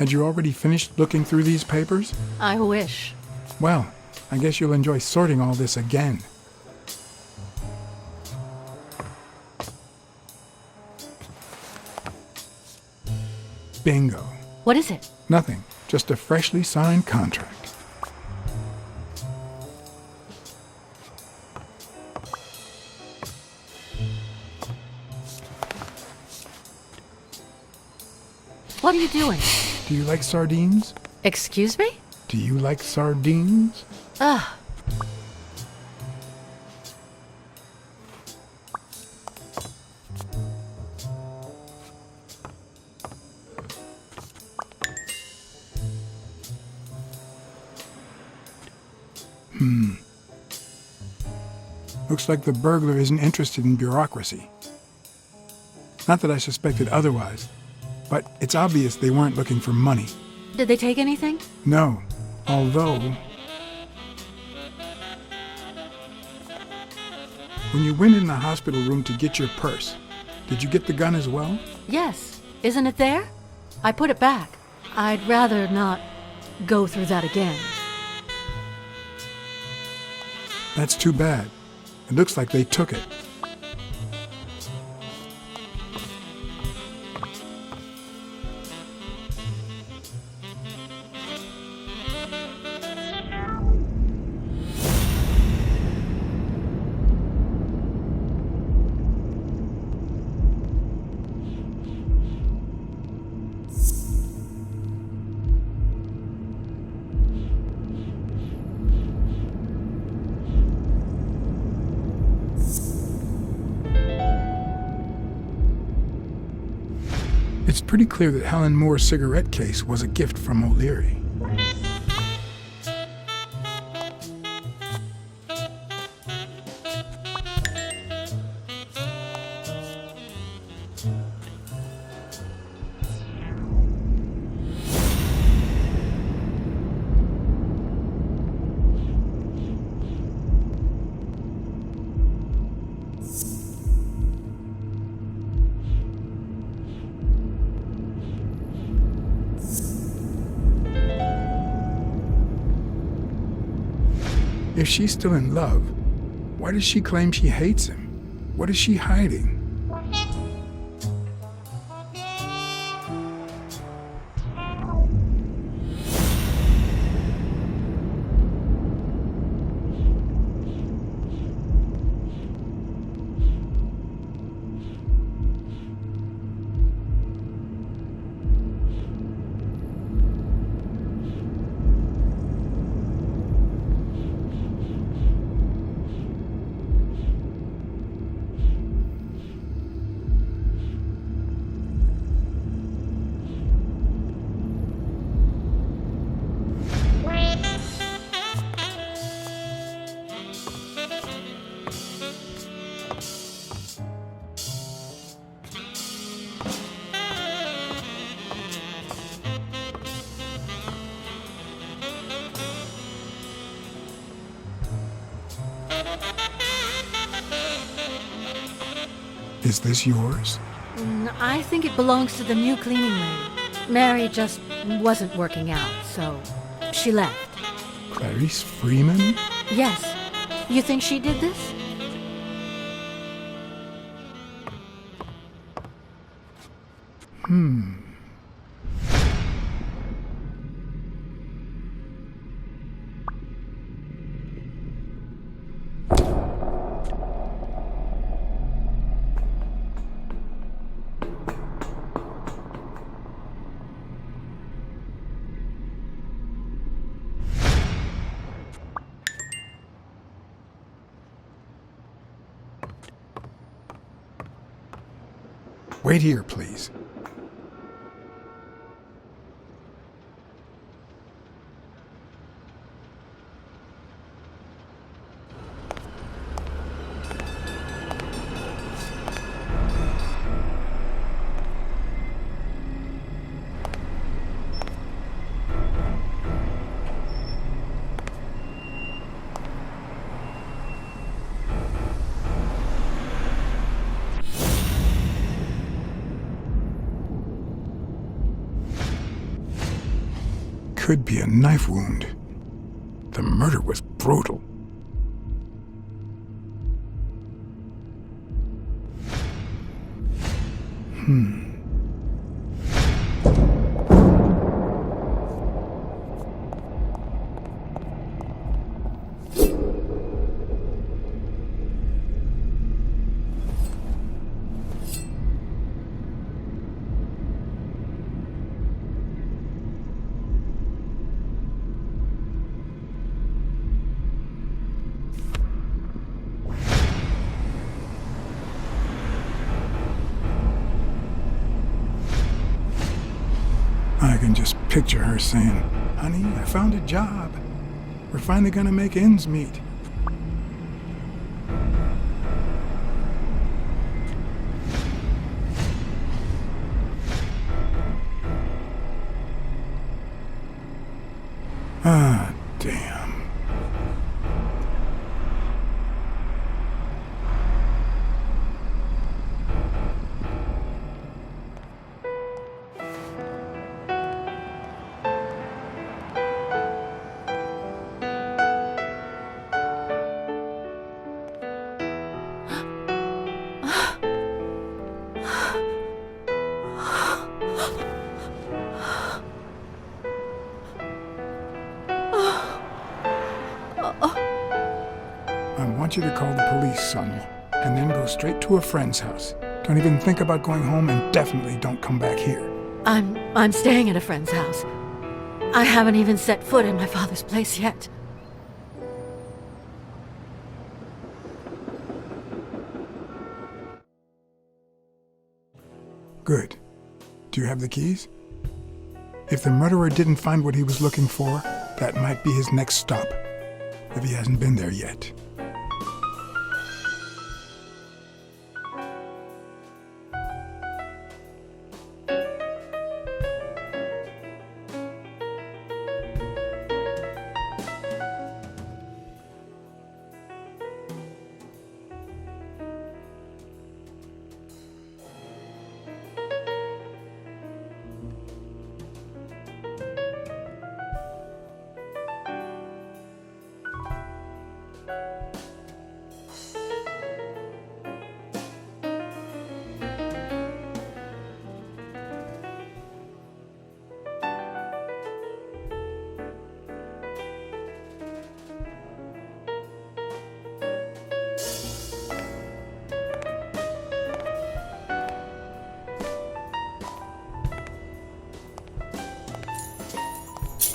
Had you already finished looking through these papers? I wish. Well, I guess you'll enjoy sorting all this again. Bingo. What is it? Nothing. Just a freshly signed contract. What are you doing? Do you like sardines? Excuse me? Do you like sardines? Ugh. Looks like the burglar isn't interested in bureaucracy. Not that I suspected otherwise, but it's obvious they weren't looking for money. Did they take anything? No, although... When you went in the hospital room to get your purse, did you get the gun as well? Yes. Isn't it there? I put it back. I'd rather not go through that again. That's too bad. It looks like they took it. It's pretty clear that Helen Moore's cigarette case was a gift from O'Leary. If she's still in love, why does she claim she hates him? What is she hiding? Is this yours? I think it belongs to the new cleaning lady. Mary just wasn't working out, so she left. Clarice Freeman? Yes. You think she did this? Wait here, please. could be a knife wound. The murder was brutal. I can just picture her saying, "Honey, I found a job. We're finally gonna make ends meet." Ah, damn. I want you to call the police, Sonia, and then go straight to a friend's house. Don't even think about going home, and definitely don't come back here. I'm staying at a friend's house. I haven't even set foot in my father's place yet. Good. Do you have the keys? If the murderer didn't find what he was looking for, that might be his next stop, if he hasn't been there yet.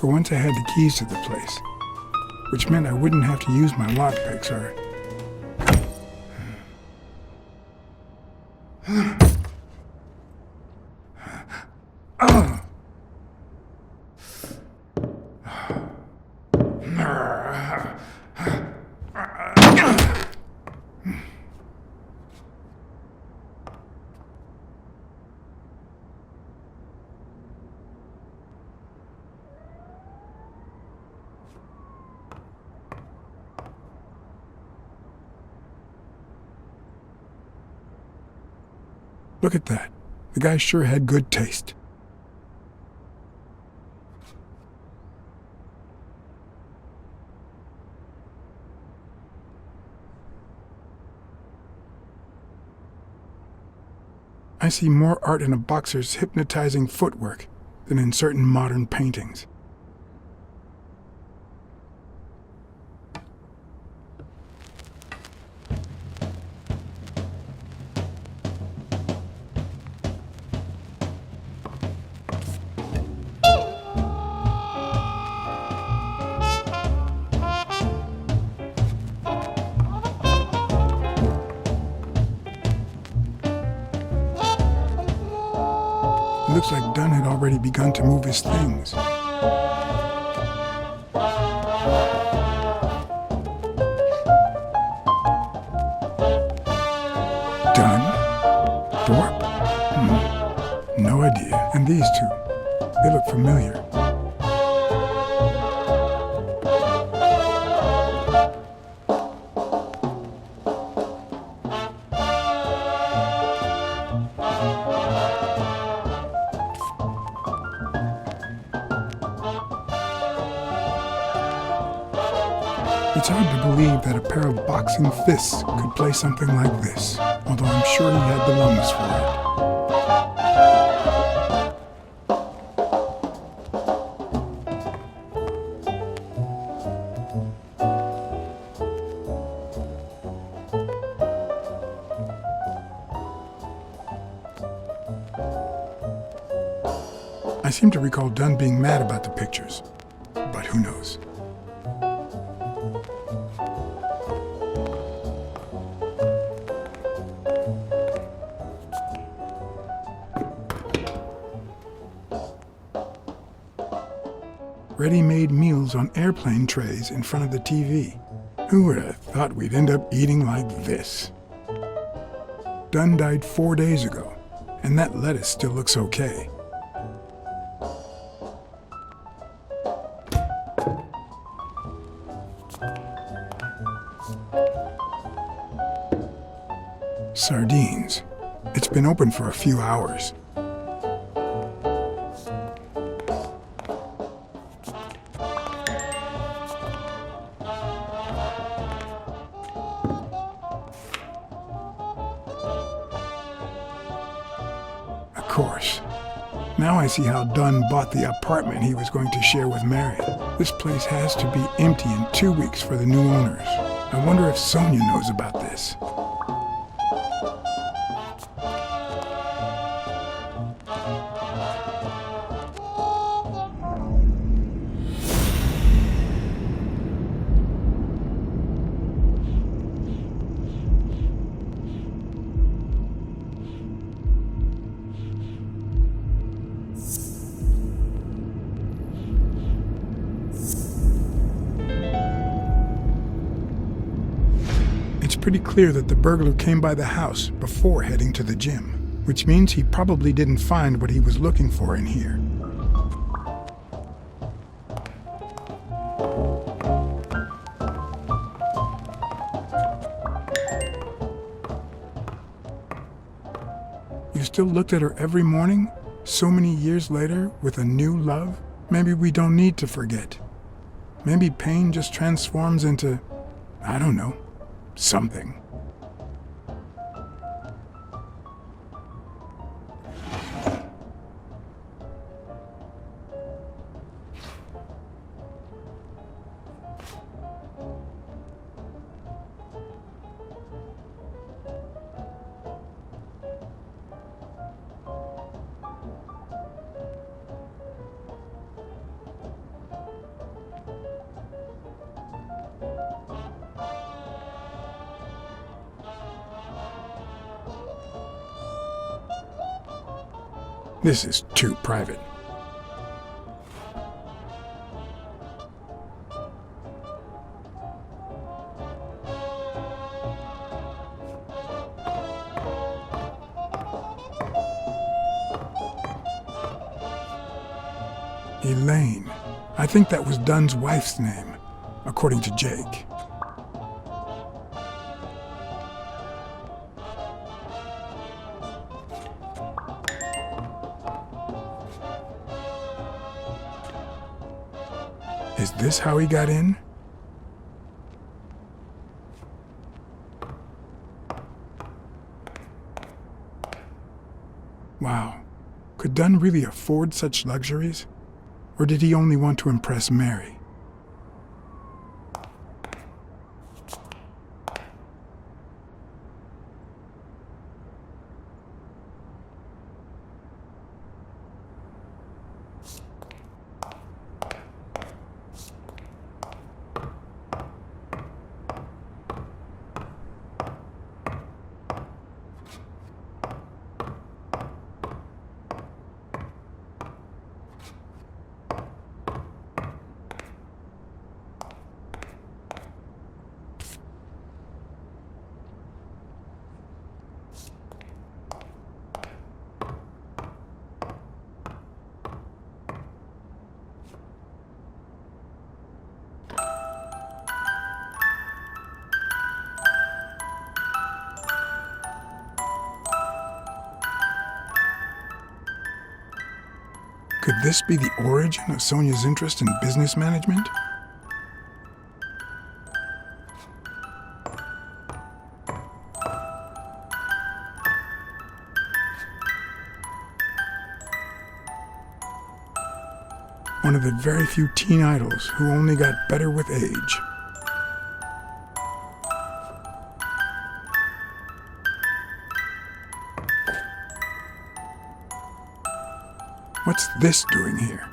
For once I had the keys to the place, which meant I wouldn't have to use my lockpicks or... Look at that. The guy sure had good taste. I see more art in a boxer's hypnotizing footwork than in certain modern paintings. It looks like Dunn had already begun to move his things. Dunn? Thorpe? No idea. And these two, they look familiar. It's hard to believe that a pair of boxing fists could play something like this, although I'm sure he had the lungs for it. I seem to recall Dunn being mad about the pictures, but who knows? Ready-made meals on airplane trays in front of the TV. Who would have thought we'd end up eating like this? Dunn died 4 days ago, and that lettuce still looks okay. Sardines. It's been open for a few hours. Of course. Now I see how Dunn bought the apartment he was going to share with Mary. This place has to be empty in 2 weeks for the new owners. I wonder if Sonia knows about this. It's pretty clear that the burglar came by the house before heading to the gym, which means he probably didn't find what he was looking for in here. You still looked at her every morning, so many years later, with a new love? Maybe we don't need to forget. Maybe pain just transforms into, I don't know, something. This is too private. Elaine. I think that was Dunn's wife's name, according to Jake. Is this how he got in? Wow. Could Dunn really afford such luxuries? Or did he only want to impress Mary? Could this be the origin of Sonia's interest in business management? One of the very few teen idols who only got better with age. What's this doing here?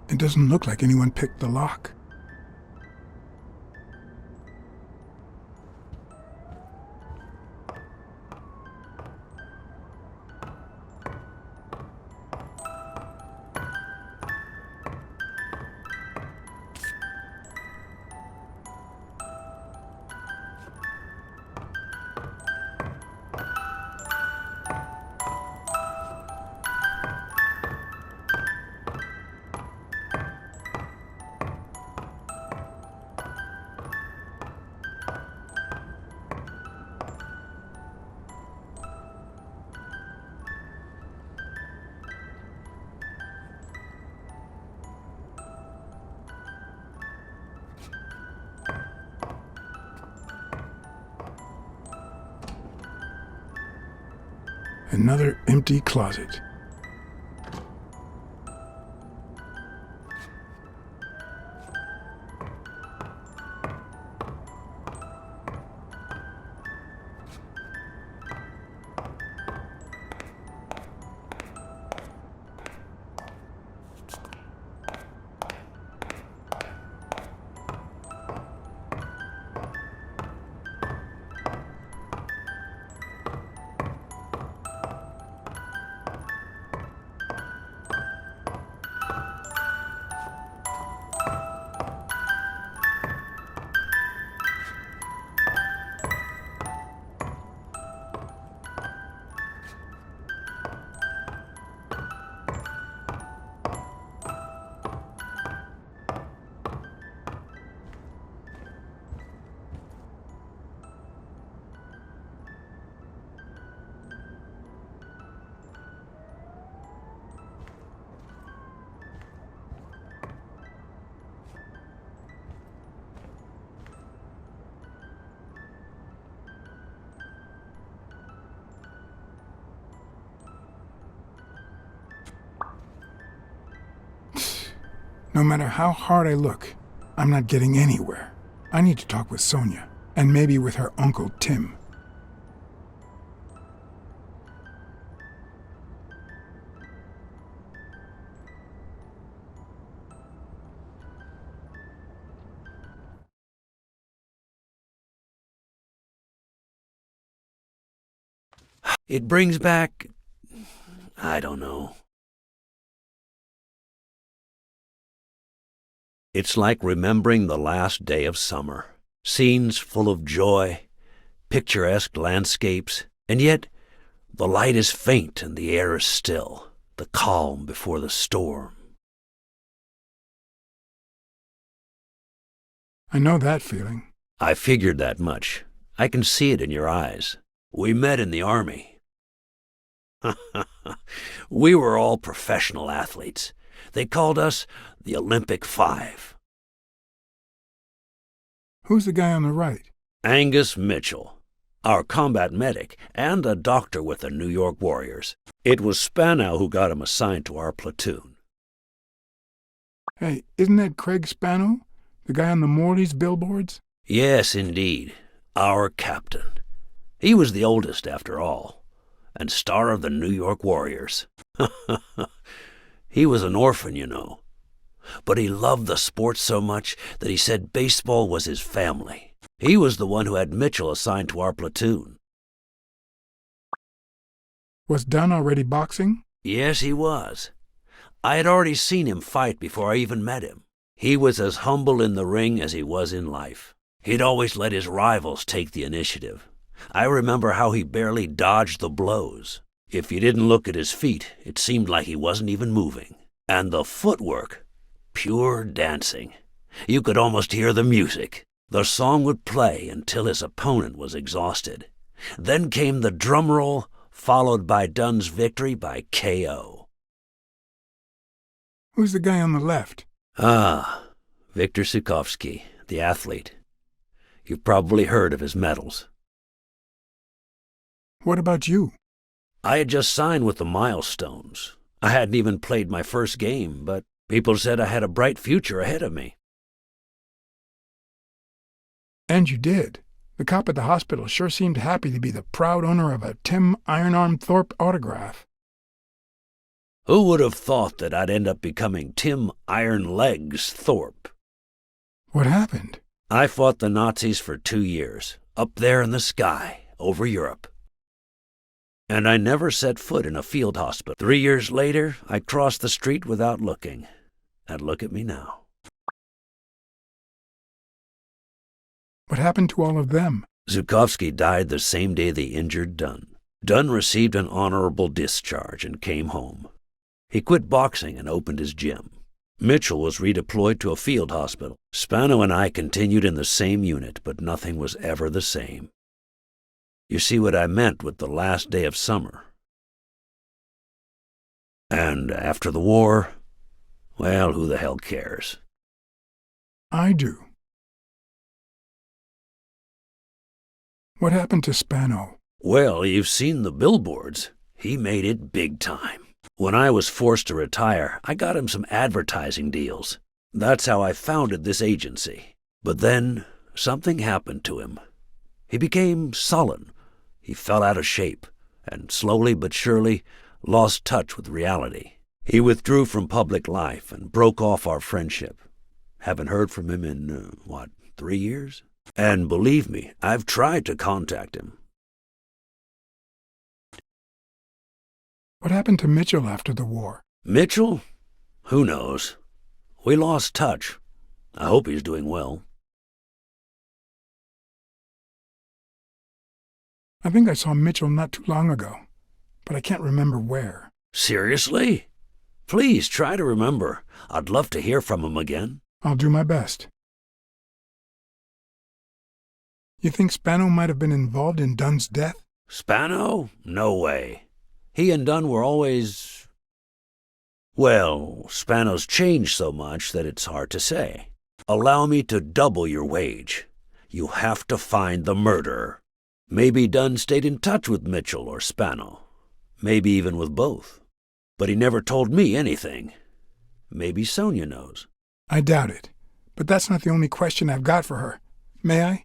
It doesn't look like anyone picked the lock. Another empty closet. No matter how hard I look, I'm not getting anywhere. I need to talk with Sonia, and maybe with her uncle Tim. It brings back, I don't know. It's like remembering the last day of summer. Scenes full of joy, picturesque landscapes, and yet the light is faint and the air is still, the calm before the storm. I know that feeling. I figured that much. I can see it in your eyes. We met in the Army. We were all professional athletes. They called us the Olympic Five. Who's the guy on the right? Angus Mitchell, our combat medic and a doctor with the New York Warriors. It was Spanow who got him assigned to our platoon. Hey, isn't that Craig Spanow? The guy on the Morley's billboards? Yes, indeed. Our captain. He was the oldest, after all, and star of the New York Warriors. He was an orphan, you know. But he loved the sport so much that he said baseball was his family. He was the one who had Mitchell assigned to our platoon. Was Dunn already boxing? Yes, he was. I had already seen him fight before I even met him. He was as humble in the ring as he was in life. He'd always let his rivals take the initiative. I remember how he barely dodged the blows. If you didn't look at his feet, it seemed like he wasn't even moving. And the footwork, pure dancing. You could almost hear the music. The song would play until his opponent was exhausted. Then came the drum roll, followed by Dunn's victory by KO. Who's the guy on the left? Ah, Victor Sukovsky, the athlete. You've probably heard of his medals. What about you? I had just signed with the Milestones. I hadn't even played my first game, but people said I had a bright future ahead of me. And you did. The cop at the hospital sure seemed happy to be the proud owner of a Tim Ironarm Thorpe autograph. Who would have thought that I'd end up becoming Tim Iron Legs Thorpe? What happened? I fought the Nazis for 2 years, up there in the sky, over Europe. And I never set foot in a field hospital. 3 years later, I crossed the street without looking. And look at me now. What happened to all of them? Zhukovsky died the same day they injured Dunn. Dunn received an honorable discharge and came home. He quit boxing and opened his gym. Mitchell was redeployed to a field hospital. Spano and I continued in the same unit, but nothing was ever the same. You see what I meant with the last day of summer. And after the war, well, who the hell cares? I do. What happened to Spano? Well, you've seen the billboards. He made it big time. When I was forced to retire, I got him some advertising deals. That's how I founded this agency. But then, something happened to him. He became sullen. He fell out of shape, and slowly but surely lost touch with reality. He withdrew from public life and broke off our friendship. Haven't heard from him in, 3 years? And believe me, I've tried to contact him. What happened to Mitchell after the war? Mitchell? Who knows? We lost touch. I hope he's doing well. I think I saw Mitchell not too long ago, but I can't remember where. Seriously? Please try to remember. I'd love to hear from him again. I'll do my best. You think Spano might have been involved in Dunn's death? Spano? No way. He and Dunn were always... Well, Spano's changed so much that it's hard to say. Allow me to double your wage. You have to find the murderer. Maybe Dunn stayed in touch with Mitchell or Spano. Maybe even with both. But he never told me anything. Maybe Sonia knows. I doubt it. But that's not the only question I've got for her. May I?